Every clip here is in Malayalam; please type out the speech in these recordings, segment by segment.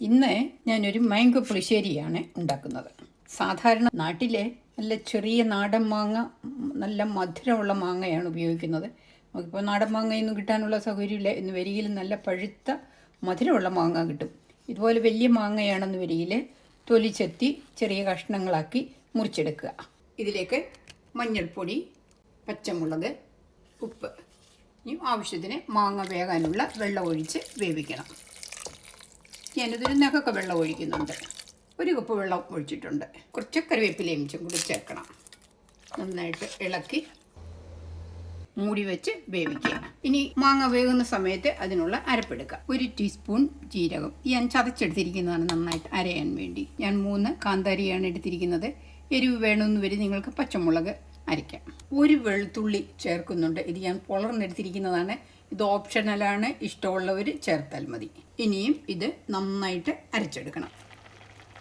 ഇന്ന് ഞാനൊരു മാംഗോ പുളിശ്ശേരിയാണ് ഉണ്ടാക്കുന്നത്. സാധാരണ നാട്ടിലെ നല്ല ചെറിയ നാടൻ മാങ്ങ, നല്ല മധുരമുള്ള മാങ്ങയാണ് ഉപയോഗിക്കുന്നത്. നമുക്കിപ്പോൾ നാടൻ മാങ്ങയൊന്നും കിട്ടാനുള്ള സൗകര്യമില്ല. ഇന്ന് വരികിൽ നല്ല പഴുത്ത മധുരമുള്ള മാങ്ങ കിട്ടും. ഇതുപോലെ വലിയ മാങ്ങയാണെന്ന് വരികിൽ തൊലി ചെത്തി ചെറിയ കഷ്ണങ്ങളാക്കി മുറിച്ചെടുക്കുക. ഇതിലേക്ക് മഞ്ഞൾപ്പൊടി, പച്ചമുളക്, ഉപ്പ്, ഇനി ആവശ്യത്തിന് മാങ്ങ വേകാനുള്ള വെള്ളം ഒഴിച്ച് വേവിക്കണം. ഞാനിതൊരു നഖമൊക്കെ വെള്ളം ഒഴിക്കുന്നുണ്ട്. 1 കപ്പ് വെള്ളം ഒഴിച്ചിട്ടുണ്ട്. കുറച്ച് കറിവേപ്പിലയും കൂടി ചേർക്കണം. നന്നായിട്ട് ഇളക്കി മൂടി വെച്ച് വേവിക്കുക. ഇനി മാങ്ങ വേകുന്ന സമയത്ത് അതിനുള്ള അരപ്പെടുക്കുക. 1 ടീസ്പൂൺ ജീരകം. ഞാൻ ചതച്ചെടുത്തിരിക്കുന്നതാണ് നന്നായിട്ട് അരയാൻ വേണ്ടി. ഞാൻ 3 കാന്താരിയാണ് എടുത്തിരിക്കുന്നത്. എരിവ് വേണമെന്ന് വരെ നിങ്ങൾക്ക് പച്ചമുളക് അരയ്ക്കാം. 1 വെളുത്തുള്ളി ചേർക്കുന്നുണ്ട്. ഇത് ഞാൻ പൊളർന്നെടുത്തിരിക്കുന്നതാണ്. ഇത് ഓപ്ഷണലാണ്, ഇഷ്ടമുള്ളവർ ചേർത്താൽ മതി. ഇനിയും ഇത് നന്നായിട്ട് അരച്ചെടുക്കണം.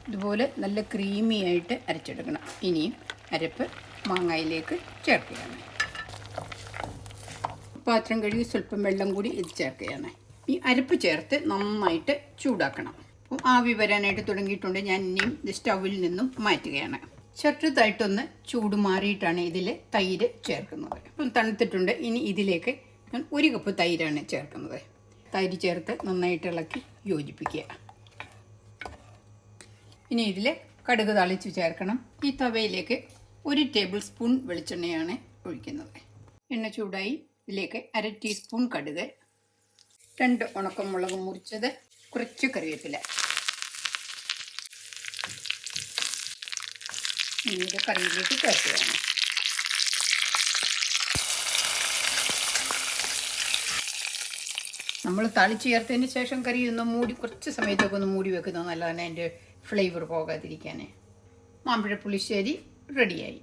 ഇതുപോലെ നല്ല ക്രീമി ആയിട്ട് അരച്ചെടുക്കണം. ഇനിയും അരപ്പ് മാങ്ങയിലേക്ക് ചേർക്കുകയാണ്. പാത്രം കഴുകി സ്വല്പം വെള്ളം കൂടി ഇത് ചേർക്കുകയാണ്. ഈ അരപ്പ് ചേർത്ത് നന്നായിട്ട് ചൂടാക്കണം. അപ്പം ആവി വരാനായിട്ട് തുടങ്ങിയിട്ടുണ്ട്. ഞാൻ ഇനിയും ഇത് സ്റ്റൗവിൽ നിന്നും മാറ്റുകയാണ്. ചെറുതായിട്ടൊന്ന് ചൂട് മാറിയിട്ടാണ് ഇതിൽ തൈര് ചേർക്കുന്നത്. ഇപ്പം തണുത്തിട്ടുണ്ട്. ഇനി ഇതിലേക്ക് ഞാൻ 1 കപ്പ് തൈരാണ് ചേർക്കുന്നത്. തൈര് ചേർത്ത് നന്നായിട്ട് ഇളക്കി യോജിപ്പിക്കുക. ഇനി ഇതിൽ കടുക് താളിച്ച് ചേർക്കണം. ഈ തവയിലേക്ക് 1 ടേബിൾ സ്പൂൺ വെളിച്ചെണ്ണയാണ് ഒഴിക്കുന്നത്. എണ്ണ ചൂടായി. ഇതിലേക്ക് 1/2 ടീസ്പൂൺ കടുക്, 2 ഉണക്കമുളക് മുറിച്ചത്, കുറച്ച് കറിവേപ്പില. ഇനി ഇത് കറിയിലേക്ക് ചേർക്കുകയാണ്. നമ്മൾ താളിച്ച് ചേർത്തതിന് ശേഷം കറി ഒന്ന് മൂടി കുറച്ച് സമയത്തൊക്കെ ഒന്ന് മൂടി വെക്കുന്നത് നല്ലതാണ്, അതിൻ്റെ ഫ്ലേവർ പോകാതിരിക്കാൻ. മാമ്പഴ പുളിശ്ശേരി റെഡിയായി.